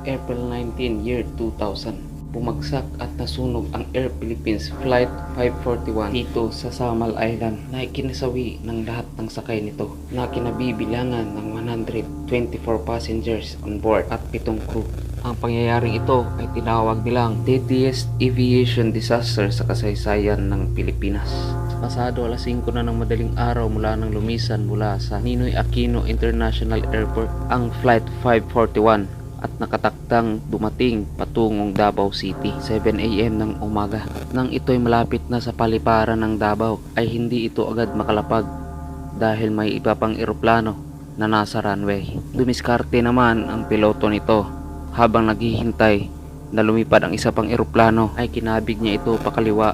April 19, year 2000. Bumagsak at nasunog ang Air Philippines Flight 541 dito sa Samal Island na ikinasawi ng lahat ng sakay nito na kinabibilangan ng 124 passengers on board at 7 crew. Ang pangyayaring ito ay tinawag nilang deadliest aviation disaster sa kasaysayan ng Pilipinas. Pasado alas 5 na ng madaling araw mula nang lumisan mula sa Ninoy Aquino International Airport ang Flight 541 at nakatakdang dumating patungong Davao City 7 AM ng umaga. Nang ito'y malapit na sa paliparan ng Davao ay hindi ito agad makalapag dahil may iba pang eroplano na nasa runway. Dumiskarte naman ang piloto nito habang naghihintay na lumipad ang isa pang eroplano ay kinabig niya ito pakaliwa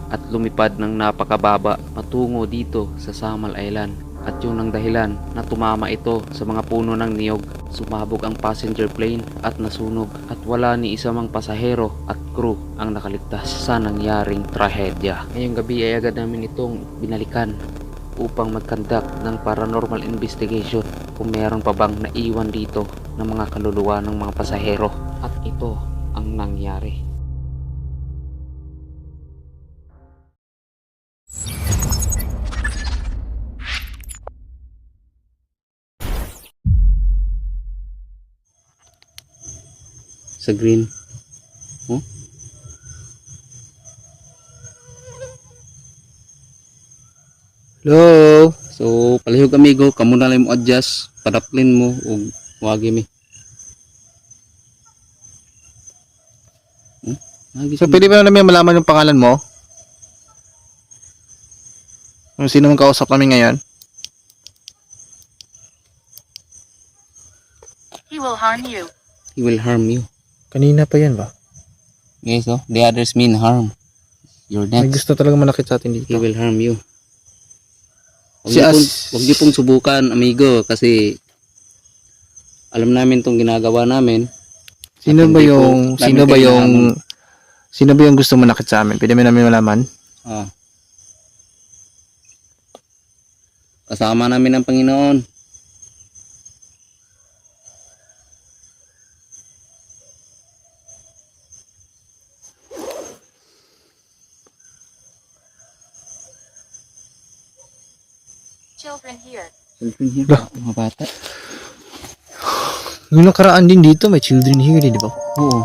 at lumipad ng napakababa patungo dito sa Samal Island. At yun ang dahilan na tumama ito sa mga puno ng niyog. Sumabog ang passenger plane at nasunog at wala ni isa mang pasahero at crew ang nakaligtas sa nangyaring trahedya. Ngayong gabi ay agad namin itong binalikan upang mag-conduct ng paranormal investigation kung meron pa bang naiwan dito ng mga kaluluwa ng mga pasahero. At ito ang nangyari. Sa green. Oh? Hello. So, palihog amigo, kamo na lang mo adjust, padaplin mo ug wagi mi. So, pwede ba namin malaman yung pangalan mo? Kung sino mong kausap namin ngayon? He will harm you. He will harm you. Kanina pa yan ba? Okay, so the others mean harm. You're May next. gusto talaga manakit sa atin dito. He will harm you. Si Huwag niyo pong subukan, amigo, kasi alam namin tong ginagawa namin. Sino At ba hindi yung po namin kailangan. sino ba yung gusto manakit sa amin? Pwede mo namin malaman? Ah. Kasama namin ang Panginoon. Children here. Children here, Bah. mga bata. Yung nakaraan din dito, may children here, di ba? Oo.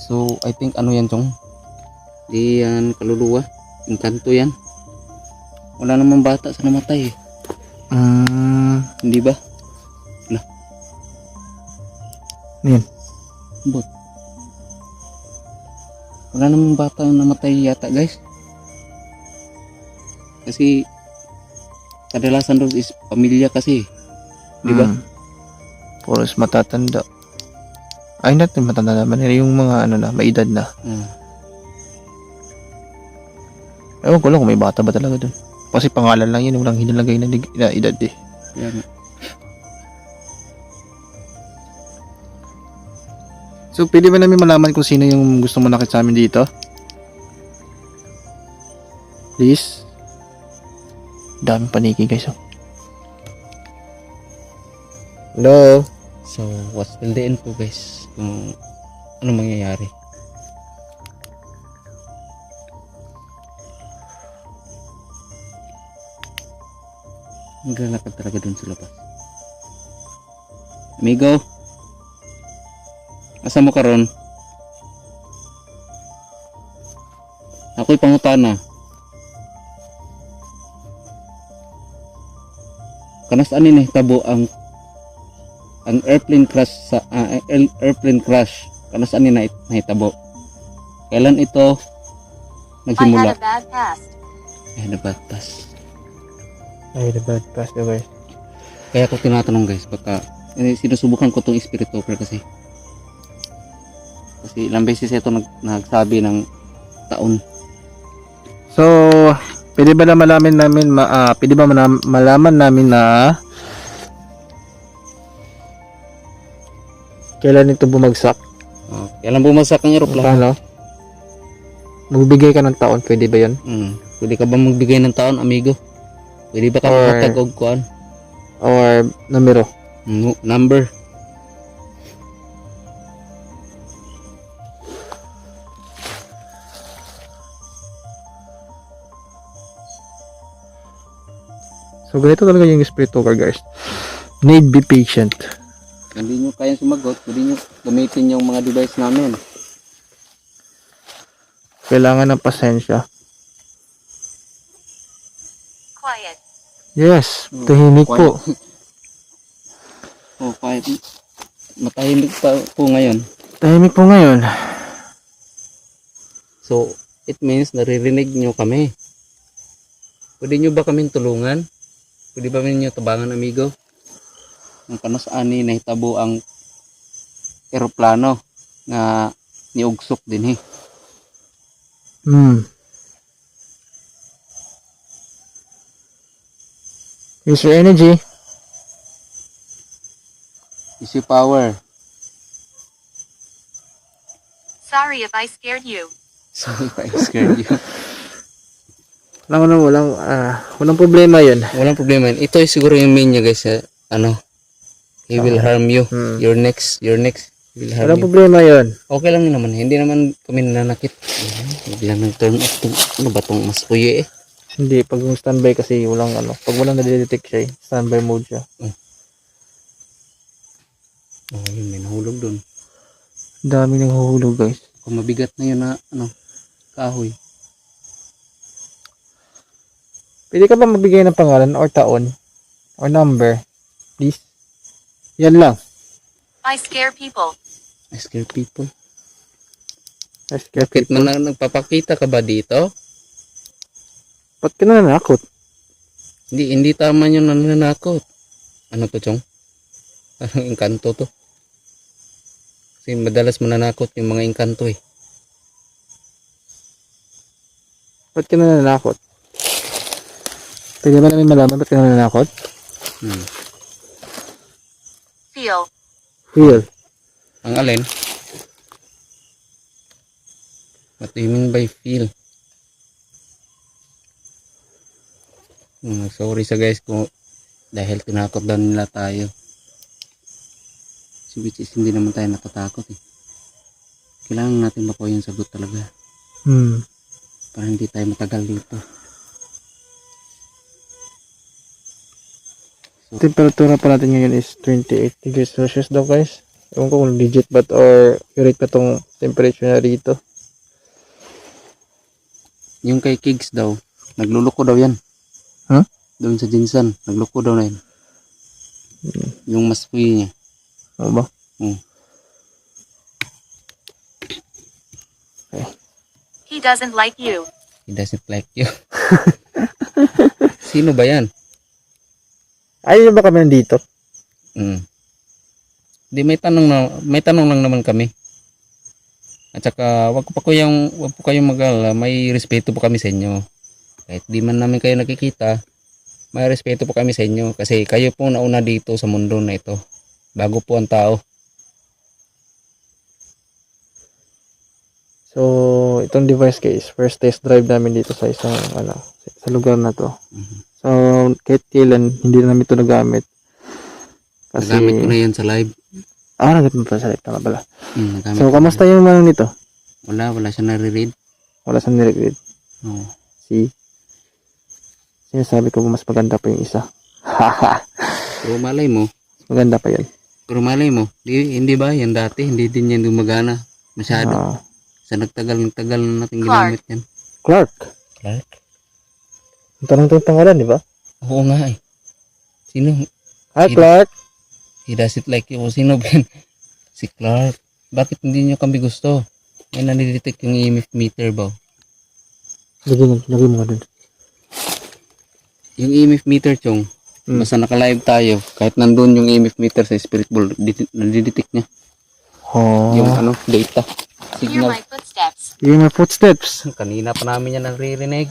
So, I think ano yan, Chong? Di yan kaluluwa. Engkanto yan. Wala namang bata sa namatay eh. Hindi ba? Yan. But, wala namang bata ang namatay yata, guys. Kasi, kadalasan doon is pamilya kasi. Di ba? Puros matatanda. Ay, natin matanda naman. Yung mga ano na, may edad na. Ewan ko lang kung may bata ba talaga dun. Kasi pangalan lang yun, walang hinalagay na edad eh. Kaya nga. So, pwede ba namin malaman kung sino yung gusto manakit sa amin dito? Please? Daming paniki guys. Oh. Hello? So, what's till the end po, guys? Kung ano mangyayari. Maglalakad talaga dun sa labas. Amigo, asa mo karon? Ako'y pangutana. Kanas ani nahitabo ang airplane crash sa airplane crash kanas ani nahitabo? Kailan ito I nagsimula? had a bad past. Ay, nabatas. Ay, the bad pass na guys. Kaya ako tinatanong guys, baka sinusubukan ko tong spirit talker kasi ilang beses ito nagsabi ng taon. So, pwede Pwede ba na malaman namin malaman namin na kailan ito bumagsak? Oh, kailan bumagsak ang eroplano? Paano? Magbigay ka ng taon, pwede ba 'yon? Pwede ka ba magbigay ng taon, amigo? Pwede ba ka Or- maghatag og kuan? Or numero? Number. So ganito talaga yung spirit talker, guys. Need be patient. Hindi nyo kayang sumagot, pwede nyo gamitin yung mga device namin. Kailangan ng pasensya. Quiet. Yes, tahimik po. Oh, quiet. Matahimik pa po ngayon. Tahimik po ngayon. So, it means naririnig nyo kami. Pwede nyo ba kami tulungan? Pwede ba ninyo tabangan, amigo? Ang kanos ani nahitabo ang eroplano nga niugsok din eh. Use your energy. Issue power. Sorry if I scared you. Sorry if I scared you. Walang problema yun. Walang problema yun. Ito ay siguro yung main niya, guys. He will harm you. Your next will harm Walang you. problema yun. Okay lang yun naman. Hindi naman kami nananakit. Biglang nag-turn off tong, ano ba tong mas kuya eh. Hindi, pag standby kasi pag walang nadidetect siya, standby mode siya. Oh, yun, may nahulog dun. Dami nang huhulog, guys. Kung mabigat na yun na, kahoy. Pwede ka ba magbigay ng pangalan or taon or number? Please. Yan lang. I scare people. I scare people. Let's get Bakit people. nagpapakita ka ba dito? Ba't ka nananakot? Hindi tama yung nananakot. Ano to, Chong? Parang engkanto to. Kasi madalas mananakot yung mga engkanto eh. Ba't ka nananakot? Pwede ba namin malaman ba't ka nananakot? Feel. Feel. Ang alin? What do you mean by feel? Sorry sa guys kung dahil tinakot daw nila tayo. Which is hindi naman tayo natatakot eh. Kailangan natin makuha yung sagot talaga. Para hindi tayo matagal dito. Temperatura pa natin ngayon is 28 degrees Celsius daw, guys. Ewan ko kung legit ba or accurate pa tong temperature na rito. Yung kay Kigs daw, nagluluko daw yan. Huh? Doon sa Jinsan, nagluluko daw na yan. Yung mas puyi niya. Ano ba? He doesn't like you. He doesn't like you. Sino ba yan? Ayaw ba kami nandito? Di may tanong lang naman kami. At saka wag po kayong mag-alala, may respeto po kami sa inyo. Kahit di man namin kayo nakikita, may respeto po kami sa inyo kasi kayo po nauna dito sa mundo na ito. Bago po ang tao. So, itong device, guys, first test drive namin dito sa isang sa lugar na to. So, kahit kailan hindi na namin ito nagamit. Kasi Nagamit ko na yan sa live. nagamit mo pa sa live, tama pala. Nagamit So, ko kamusta na. yung nito? Wala siya nare-read. Wala sa niregrade. Oh. See? Sinasabi ko mas maganda pa yung isa. Haha. Pero malay mo, Maganda pa yan. hindi ba yan dati, hindi din yan gumagana masyado. Sa nagtagal na natin ginamit yan. Clark. Ang tanong itong pangalan, di ba? Oo nga eh. Sino? Hi, Clark. He doesn't like you. O sino ba yan? Si Clark. Bakit hindi nyo kami gusto? May nanidetect yung EMF meter ba? Lagay mo nga dun. Yung EMF meter, Chong. Basta naka-live tayo. Kahit nandun yung EMF meter sa spirit ball, nadidetect niya. Yung data. Hear Signal. my footsteps. Yung my footsteps. Kanina pa namin yan naririnig.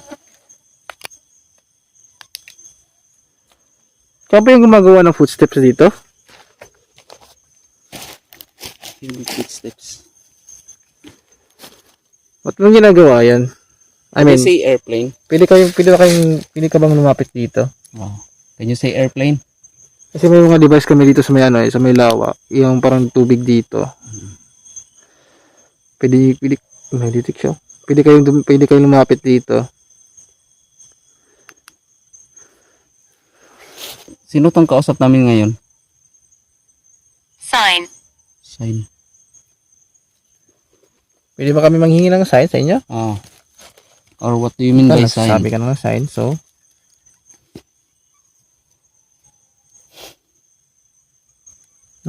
Ikaw ba yung gumagawa ng footsteps dito? Yung footsteps. Ba't mo ginagawa yan? I Can mean, you say airplane? pwede ka bang lumapit dito? Oh. Can you say airplane? Kasi may mga device kami dito sa may ano, sa may lawa. Yung parang tubig dito. Pwede, may detect siya. Pwede kayong lumapit dito. Sino tong kausap namin ngayon? Sign. Sign. Pwede ba kami manghingi ng sign sa inyo? Oh. Or what do you mean by sign? Sabi ka na ng sign, so.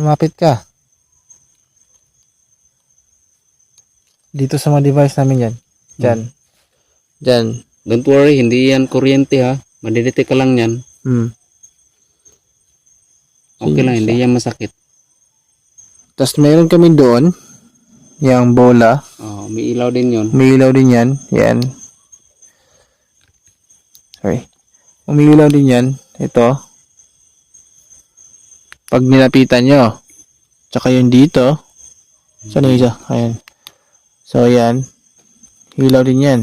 Lumapit ka. Dito sa mga device namin yan. Diyan. Diyan. Don't worry, hindi yan kuryente ha. Madidetect ka lang yan. Okay lang, hindi yan masakit. Tapos mayroon kami doon. Yung bola. Oh, may ilaw din yun. May ilaw din yan. Yan. Sorry. Umiilaw din yan. Ito. Pag nilapitan nyo. Tsaka yung dito. Saan yung isa? Ayan. So, yan. Ilaw din yan.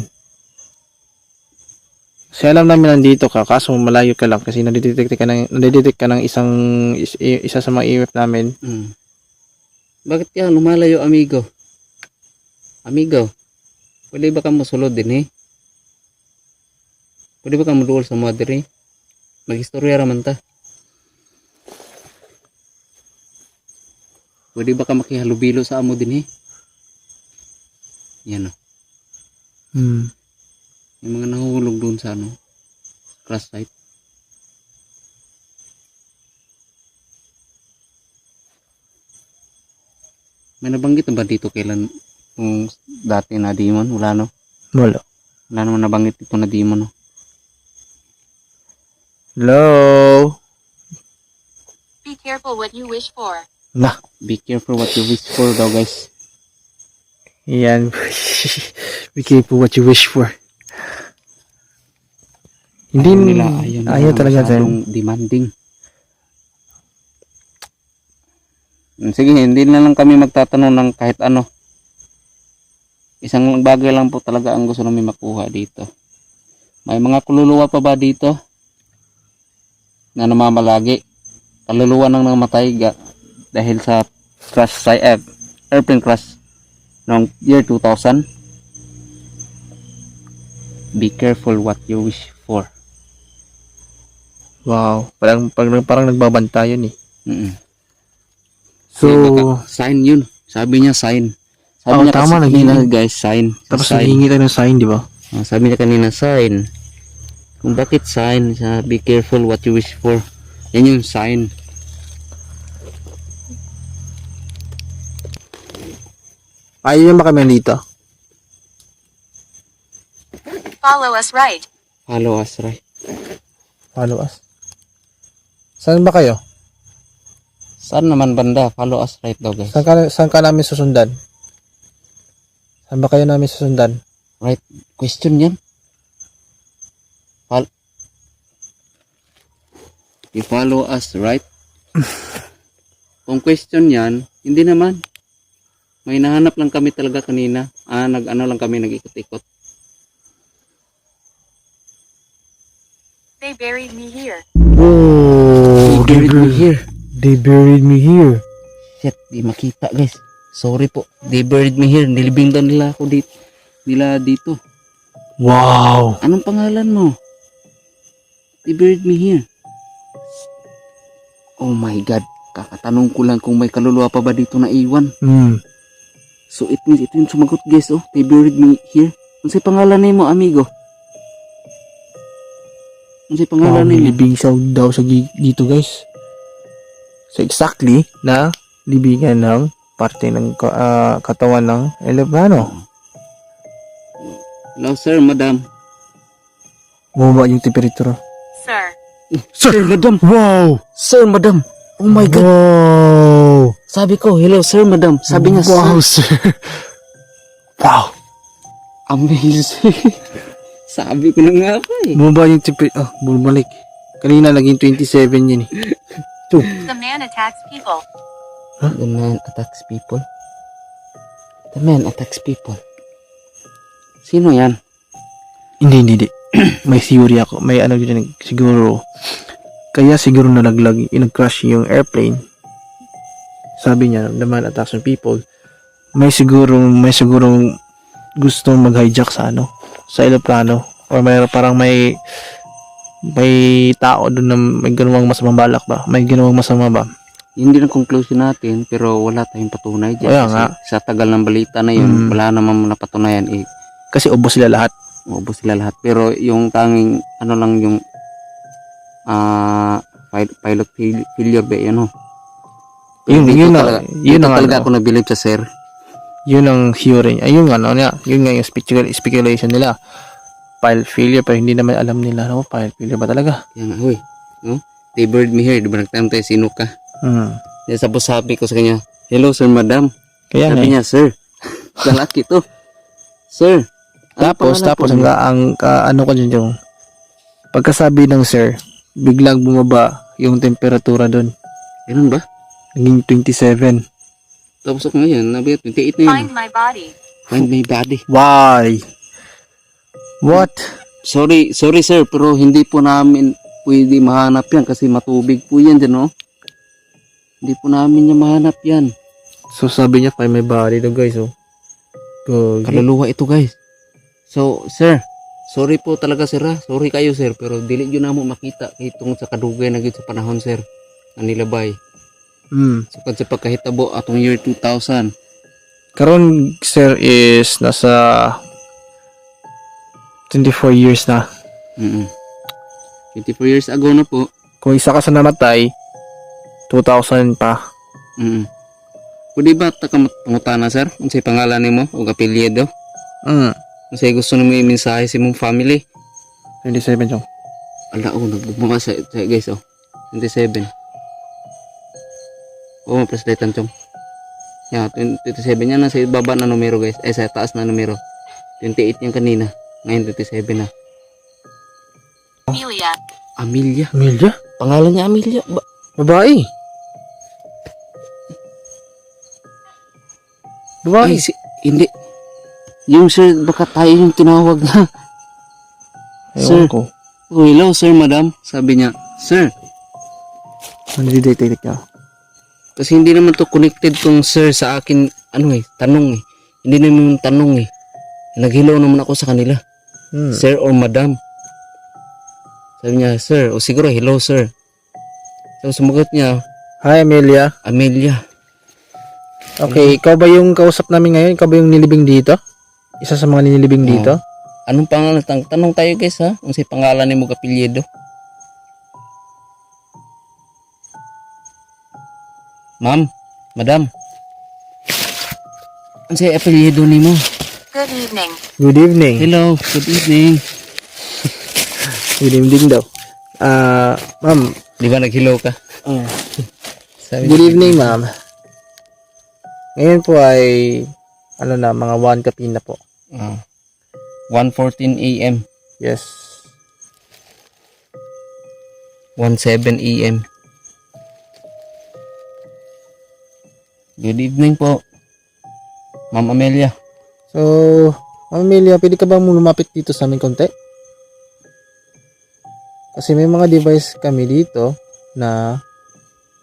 Kasi alam namin nandito ka. Kaso malayo ka lang. Kasi nadidetect ka ng isa sa mga EMF namin. Bakit ka lumalayo, amigo? Amigo, pwede ba ka musulod din eh? Pwede ba ka muduol sa mother eh? Mag-istorya raman ta. Pwede ba ka makihalubilo sa amo din eh? Yan o. Yung mga nahulog doon sa ano, crash site. May nabanggit na ba dito kailan kung dati na demon? Wala no? Wala. Wala naman nabanggit dito na demon no? Hello? Be careful what you wish for. Nah. Be careful what you wish for daw guys. Yan. Be careful what you wish for. Hindi nila ayaw talaga masyadong demanding. Sige, hindi na lang kami magtatanong ng kahit ano. Isang bagay lang po talaga ang gusto namin makuha dito. May mga kululuwa pa ba dito na namamalagi? Kaluluwa nang namatay dahil sa crash site, airplane crash noong year 2000. Be careful what you wish for. Wow. Parang nagbabanta yun eh. So, So, sign yun. Sabi niya sign. Sabi niya tama, kasi kanina, naghihingi. guys, sign. tapos sign. naghihingi tayo ng sign, di ba? Sabi niya kanina sign. Kung bakit sign, be careful what you wish for. Yan yung sign. Ayaw yung kami dito. Follow us right. Follow us, right? Follow us. Saan ba kayo? Saan naman banda? Follow us right daw, guys. Saan ka namin susundan? Saan ba kayo namin susundan? Right? Question yan? You follow us, right? Kung question yan, hindi naman. May nahanap lang kami talaga kanina. Nag-ano lang kami, nag-ikot-ikot. They buried me here. Oh, They buried me here. They buried me here. Shit, di makita, guys. Sorry po. They buried me here. Nilibing daw nila ako dito. Wow. Anong pangalan mo? They buried me here. Oh my God. Kakatanong ko lang kung may kaluluwa pa ba dito na iwan. So it means ito yung sumagot, guys. Oh, they buried me here. Ano sa pangalan mo, amigo? Ano sa pangalan mo? Nilibing siya daw sa dito, guys. So exactly na libingan ng parte ng katawan ng elephano. Hello, sir, madam. Bumaba yung temperature. Sir. Sir, madam. Wow! Sir, madam. Oh my God. Wow! Sabi ko, hello, sir, madam. Sabi niya, wow, sir. sir. Wow! Amazing. Sabi ko na nga pa eh. Bumaba yung temperature. Bumalik. Kanina naging 27 yun eh. The man attacks people. The man attacks people. The man attacks people. Sino yan? Hindi. May theory ako. May ano dyan, siguro. Kaya siguro nalaglag, nag-crash yung airplane. Sabi niya, the man attacks on people. May sigurong gustong mag-hijack sa sa eroplano. Or parang may tao doon na may ginawang masamang balak ba? May ginawang masama ba? Hindi na conclusion natin, pero wala tayong patunay dyan. Kaya Kasi nga. sa tagal ng balita na yun, Mm. wala naman napatunayan. Kasi ubos sila lahat. Maubos sila lahat. Pero yung tanging, lang yung pilot failure ba, yun ho. Yun talaga, yun ang talaga ako nabilib sa sir. Yun ang theory. Ayun niya. Yun nga yung speculation nila. Pilot failure, pero hindi naman alam nila, pilot failure ba talaga? Kaya nga, huy. No? They bird me here. Di ba nagtanong tayo, sino ka? Kaya tapos sabi ko sa kanya, hello sir, madam. Kaya Sabi nga. niya, sir, lalaki to. Sir. Tapos ang ano ko dyan yung pagkasabi ng sir, biglang bumaba yung temperatura doon. Ganun ba? Naging 27. Tapos ako ngayon, nabi 28 na yun. Find my body. Find my body. Why? What? Sorry sir, pero hindi po namin pwede mahanap yan kasi matubig po yan dyan, no? Hindi po namin yan mahanap yan. So sabi niya, find my body daw guys. Go. Kaluluwa ito guys. So, sir, sorry po talaga sir ha. Sorry kayo sir, pero dili yun na mo makita itong sa kadugay na gyud sa panahon sir. Ang nilabay. So, sa pagkahitabo atong year 2000. Karon sir is nasa 24 years na. 24 years ago na po. Kung isa ka sa namatay, 2000 pa. Pwede ba pangutana sir? Unsay pangalan nimo o apelyido? Unsay gusto nimo i-mensahe sa imong family? 27 chong. Ala nagbumaba sa guys 27. Mapresletan chong. Yeah, 27 yan na sa baba na numero guys. Ay sa taas na numero. 28 yung kanina. Ngayon 27 na. Amelia. Amelia. Amelia? Pangalan niya Amelia. Babae. Babae. Ay, hindi. Yung sir, baka tayo yung tinawag na. Sir. Ewan ko. Oh, hello sir, madam. Sabi niya, sir. Ano di-detect niya? Kasi hindi naman to connected tong sir sa akin, tanong eh. Hindi naman yung tanong eh. Nag-hello naman ako sa kanila. Sir or madam. Sabi niya, sir. O siguro, hello sir. So, sumagot niya, Hi Amelia. Amelia. Okay, ikaw ba yung kausap namin ngayon? Ikaw ba yung nilibing dito? Isa sa mga nilibing dito? Anong pangalan? Tanong tayo guys ha. Kung si pangalan ni mo kapilyedo. Ma'am, madam. Ano si apelyido ni mo? Good evening. Good evening. Hello, good evening. Good evening daw. Ma'am. Di ba nag-hello ka? Sabi Good niya, evening, ma'am. Ngayon po ay mga 1 kapi na po. 1:14 a.m. Yes. 1:07 a.m. Good evening po. Ma'am Amelia. So, Ma'am Amelia, pwede ka bang lumapit dito sa amin konti? Kasi may mga device kami dito na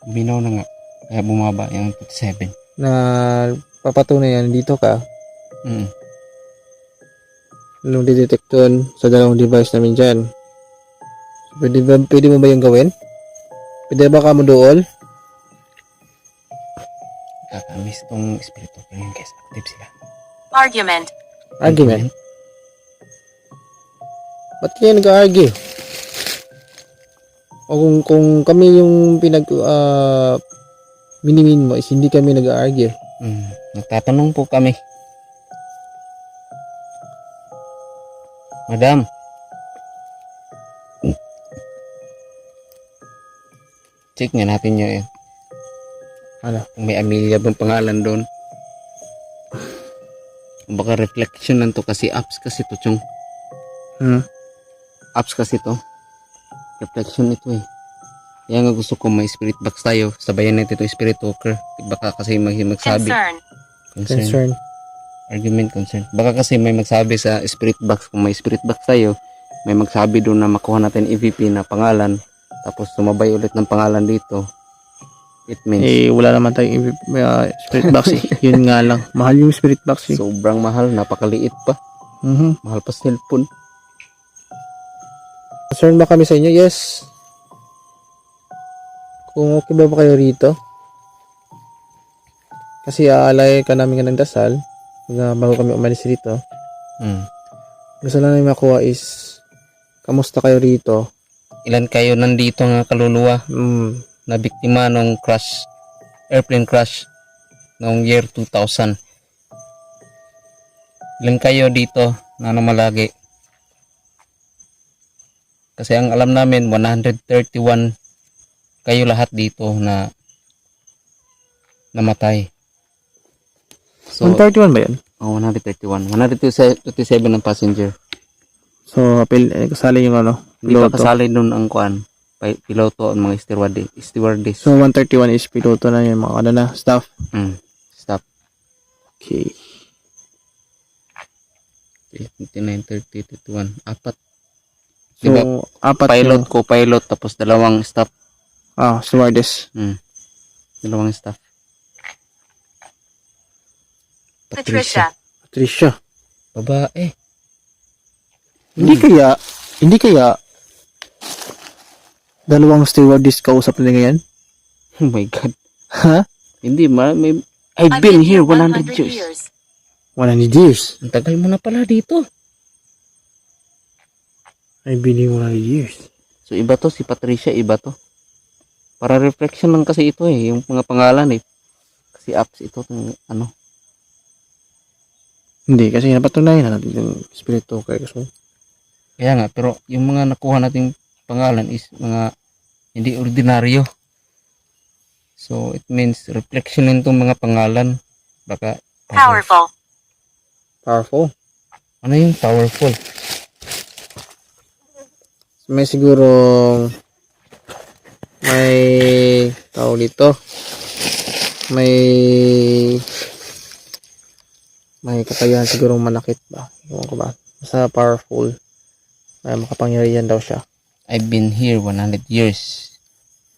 Binaw na nga. Kaya bumaba yung 27. papatunay na dito ka. Mm. Nung detect doon sa dalawang device namin dyan. Pwede mo ba yung gawin? Pwede ba ka mo doon? Kakamiss tong espiritu ko yun guys. Active sila. Argument. Argument? Ba't kayo nag-argue? O kung kami yung minimin mo is hindi kami nag-argue. Nagtatanong po kami. Madam. Check nga natin nyo eh. Ano? Kung may Amelia bang pangalan doon. Baka reflection lang to kasi apps kasi to chong. Apps kasi to. Reflection ito eh. Kaya nga gusto ko may spirit box tayo. Sabayan natin ito spirit walker. Baka kasi may magsabi. Concern. Concern. Argument, concern. Baka kasi may magsabi sa spirit box. Kung may spirit box tayo, may magsabi doon na makuha natin EVP na pangalan. Tapos sumabay ulit ng pangalan dito. It means Eh, wala naman tayong spirit box eh. Yun nga lang. Mahal yung spirit box eh. sobrang mahal. Napakaliit pa. Mhm. Mahal pa sa cellphone. Concern ba kami sa inyo? Yes. Kung okay ba kayo rito? Kasi aalay ka namin ng dasal bago kami umalis rito. Gusto lang namin makuha is kamusta kayo rito? Ilan kayo nandito nga kaluluwa na biktima ng crash, airplane crash noong year 2000? Ilan kayo dito na namalagi? Kasi ang alam namin 131 kayo lahat dito na namatay. So 131 ba yan? 131. 127 ang passenger. So, kasali yung Hindi pa piloto. kasali doon ang kuan. Piloto ang mga stewardess. So, 131 is piloto na yung mga staff. Stop. Okay. 29, 30, 31. Apat. So, Diba, apat pilot, yung, co-pilot, tapos dalawang staff. stewardess. Dalawang staff. Patricia. Patricia. Babae. Hindi kaya dalawang stewardess kausap nila ngayon? Oh my God. Ha? Hindi, I've been here 100 years. 100 years. Ang tagal mo na pala dito. I've been here 100 years. So, iba to. Si Patricia, iba to. Para reflection lang kasi ito eh. Yung mga pangalan eh. Kasi apps ito. Ano. Hindi, kasi napatunayan na natin yung spirito kay Kaso. Kaya nga, pero yung mga nakuha nating pangalan is mga hindi ordinaryo. So, it means reflection itong mga pangalan. Baka Powerful. Powerful. ano yung powerful? May siguro may tao dito. May kakayahan siguro manakit ba? Ewan ko ba? Basta powerful. Ay, makapangyarihan daw siya. I've been here 100 years.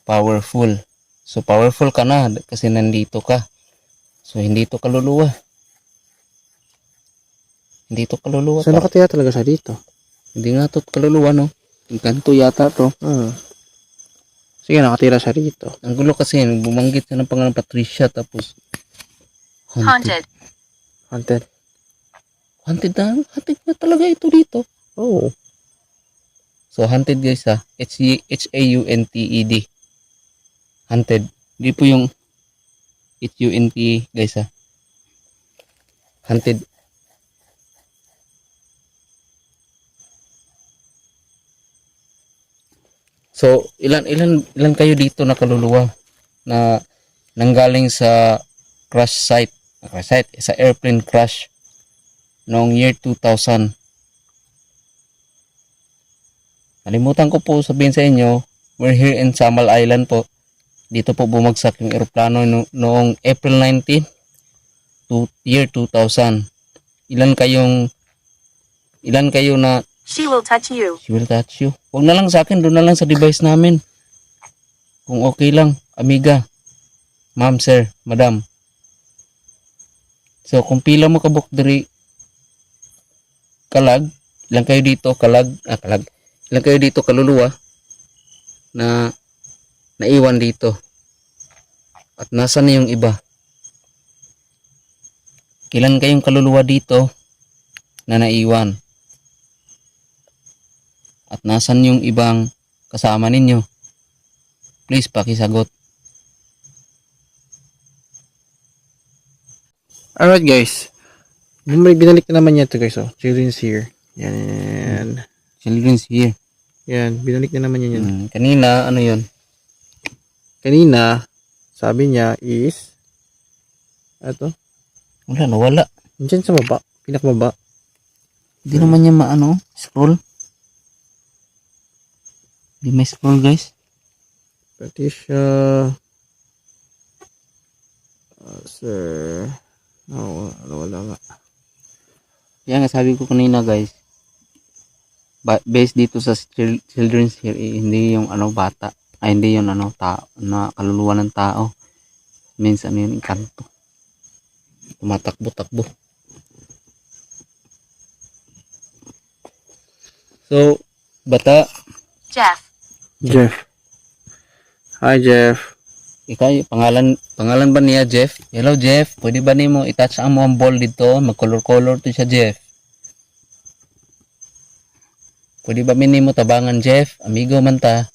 Powerful. So, powerful ka na kasi nandito ka. So, hindi to kaluluwa. Hindi to kaluluwa. So, nakataya talaga siya dito. Hindi nga to kaluluwa, no? Kanto yata to. Sige, nakatira siya dito. Ang gulo kasi, bumanggit siya ng pangalan Patricia, tapos Haunted. Haunted. Haunted na. Haunted na talaga ito dito. Oh. So, haunted guys ha. H-A-U-N-T-E-D. Haunted. Hindi po yung H-U-N-T guys ha. Haunted. So, ilan kayo dito na kaluluwa na nanggaling sa crash site, sa airplane crash noong year 2000. Kalimutan ko po sabihin sa inyo, we're here in Samal Island po. Dito po bumagsak yung eroplano noong April 19, year 2000. Ilan kayo na She will touch you. she will touch you? Huwag na lang sa akin, doon na lang sa device namin. Kung okay lang, amiga, ma'am, sir, madam. So, kung pila mo kabuk diri kalag, ilan kayo dito ilan kayo dito kaluluwa na naiwan dito? At nasan na yung iba? Ilan kayong kaluluwa dito na naiwan? At nasan yung ibang kasama ninyo? Please pakisagot. Alright guys. Binalik na naman yan to guys. Oh. Children's here. Yan. Children's here. Yan. Binalik na naman yan. Kanina, ano yun? Kanina, sabi niya is eto. Wala, nawala. Diyan sa baba. Pinakababa. Hindi naman niya scroll. Di may scroll guys. Patricia. Sir. Wala nga. Kaya nga sabi ko kanina guys. Based dito sa children's here, hindi yung ano bata. Ay hindi yung ano tao na kaluluwa ng tao. Means ano yun, kanto. Tumatakbo-takbo. So, bata, Jeff. Jeff. Hi, Jeff. ikaw, pangalan ba niya Jeff? Hello Jeff, pwede ba nimo i-touch ang mo ang ball dito? Mag-color-color to siya Jeff. Pwede ba nimo tabangan Jeff? Amigo man ta.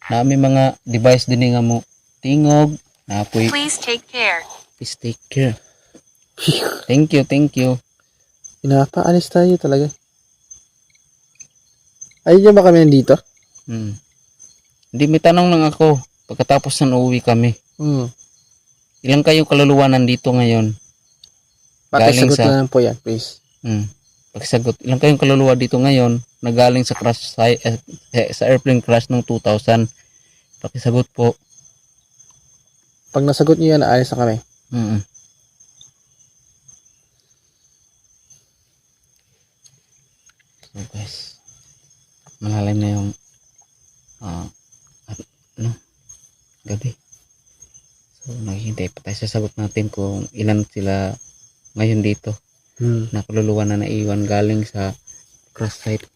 Nami mga device din nga mo tingog. Napoy, Please take care. please take care. Thank you. Pinapaalis tayo talaga. Ayun ba kami nandito? Hindi, may tanong lang ako. Pagkatapos ng uuwi kami, ilang kayong kaluluwa nandito ngayon? Pakisagot sa- na lang po yan, please. Pagsagot, ilang kayong kaluluwa dito ngayon na galing sa crash sa airplane crash ng 2000? Pakisagot po. Pag nasagot niyo yan, aalis na kami. So guys, malalim na yung gabi. So naghihintay pa tayo, sasagot natin kung ilan sila ngayon dito na kaluluwa na naiwan galing sa crash site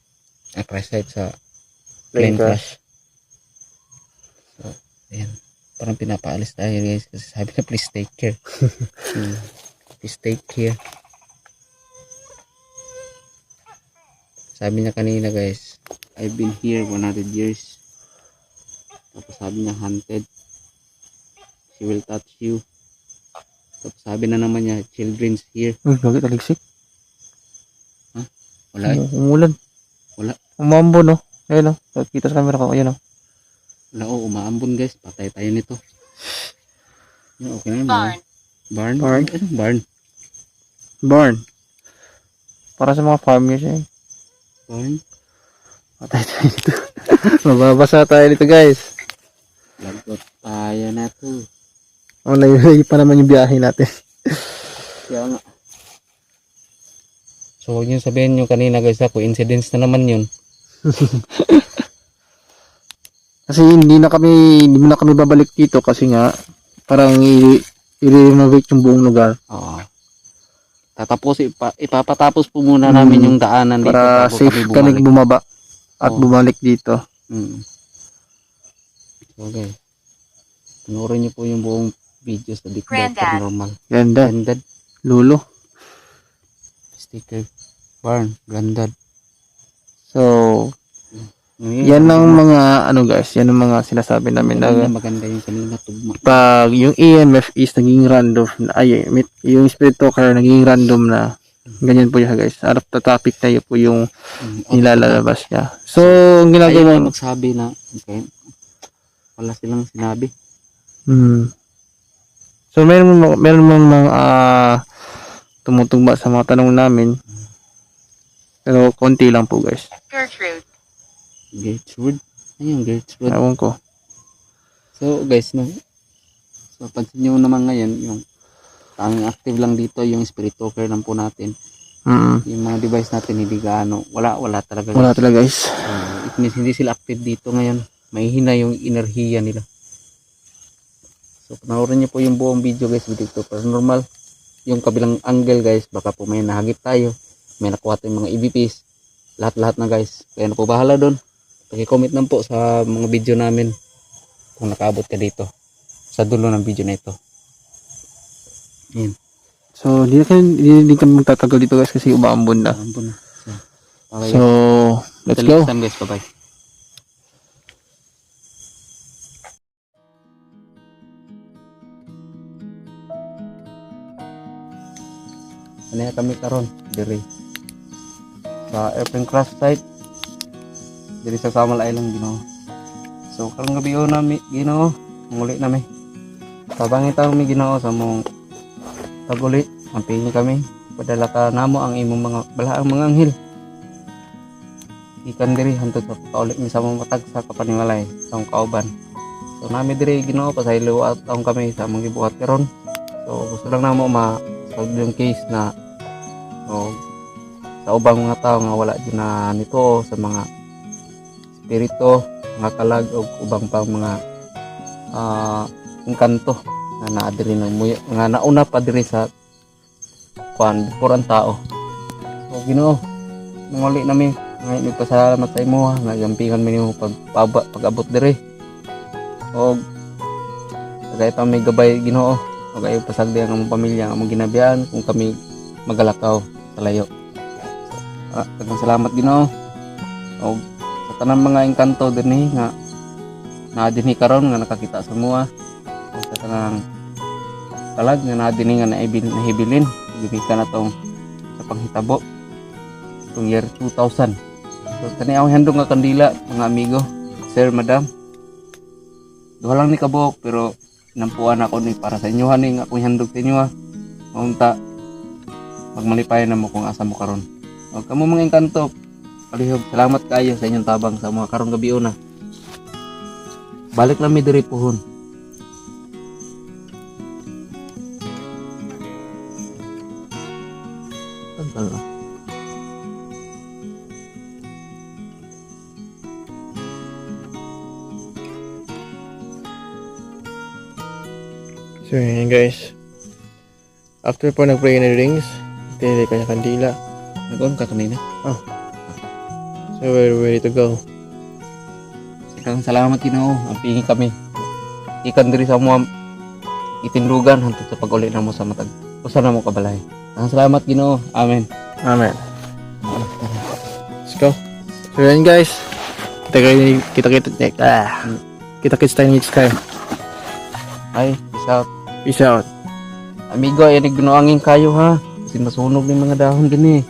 sa plane crash. So ayan, parang pinapaalis tayo guys kasi sabi na please take care. Please take care. Sabi niya kanina guys, I've been here 100 years. Tapos sabi niya haunted. She will touch you. Tapos sabi na naman niya, children's here. Uy, bakit aligsik? Wala eh. Umulan. Wala. Umambo, no? Ayun, no? Kita sa camera ko. Ayun, no? Wala oh, umaambon guys. Patay tayo nito. Yun, okay na yun. Barn. Barn? Barn? Ano, barn? Barn. Para sa mga farmers, eh. Barn? Patay tayo dito. Mababasa tayo dito, guys. Lagot tayo na to. Layo pa naman yung biyahe natin. Kaya nga. So, huwag nyo sabihin nyo kanina guys, coincidence na naman yun. Kasi hindi na kami babalik dito kasi nga parang i-renovate yung buong lugar Oo. Ipapatapos po muna namin yung daanan dito para bago safe kami kami bumaba at Oo. bumalik dito. Okay. Panoorin nyo po yung buong video sa Big Dog Granddad. Paranormal. Ganda. Granddad. Lulo. Sticker. Barn. Granddad. So, yan ang mga guys, yan ang mga sinasabi namin na maganda yung kanina tugma. pag yung EMF is naging random yung spirit talker naging random na ganyan po siya guys. Out of the topic tayo po yung nilalabas niya. So, ang Ayaw ginagawa na magsabi na okay. Wala silang sinabi. So, meron mga tumutugma sa mga tanong namin. Pero konti lang po guys. Gertrude. Gertrude. Ayun, Gertrude. Ewan ko. So guys, no. So pansin nyo naman ngayon, yung tanging active lang dito yung spirit talker lang po natin. Yung mga device natin hindi gaano. Wala talaga. Wala talaga guys. It means hindi sila active dito ngayon. Mahihina yung enerhiya nila. So panoorin nyo po yung buong video guys dito paranormal. Yung kabilang angle guys, baka po may nahagip tayo. May nakuha tayong mga EVPs. Lahat-lahat na guys. Kaya na po bahala doon. Paki-comment lang po sa mga video namin kung nakaabot ka dito sa dulo ng video na ito. Ayan. So, hindi kami magtatagal dito guys kasi umaambon na. Ambon na. Okay, So, let's Until go. next time guys. Bye-bye. Ano kami karon diri sa airplane crash site diri sa Samal Island Ginoo. So karong gabi nami Ginoo muli nami. Tabangin tayo mi Ginoo sa mong taguli amping kami padala ka namo ang imong mga balaang mga anghel. ikan diri hantod sa paulit mi sa mga matag sa kapanimalay sa akong kauban. So nami diri Ginoo pasaylo at taong kami sa mga gibuhat karon. So gusto lang namo solve yung case na sa ubang mga tao nga wala din na nito sa mga spirito, mga kalag o ubang pang mga engkanto na naa diri ng muya nga nauna pa diri sa before ang tao. So Ginoo, manguli nami ngay nagpasalamat sa imo nga gampingan mi nimo pag-abot diri. Og kagaya ta may gabay Ginoo, kagaya pasagdi ang among pamilya, ang among ginabiyan kung kami magalakaw sa layo. Daghang salamat Ginoo. Og sa tanang mga engkanto dinhi nga naa dinhi karon nga nakakita sa mua. Og sa tanang kalag nga naa dinhi nga nahibilin gimikan na tong sa panghitabo itong year 2000. So kani ako handog nga kandila mga amigo, sir, madam. Duha lang ni kabuok pero nampuan ako ni para sa inyo ni nga akong handog sa inyo ha. Maunta magmalipay na mo kung asa mo karon. Og kamo mga engkanto, palihog salamat kayo sa inyong tabang sa mga karong gabi una. Balik lang mi diri puhon. Tagal na. So yun guys, after po nag-pray na rings, tinili kanya kandila. Nag-on ka kanina. So we're ready to go. Daghang salamat Ginoo, ang pingi kami. Ikan diri sa mga itindugan hantod sa pag-uli na mo sa matag. Usa na mo kabalay. Daghang salamat Ginoo. Amen. Amen. Let's go. So yun guys, kita-kits tayo next time. Ay, peace out. Peace out. Amigo, ay nagbinuangin kayo ha. Kasi masunog ng mga dahon din eh.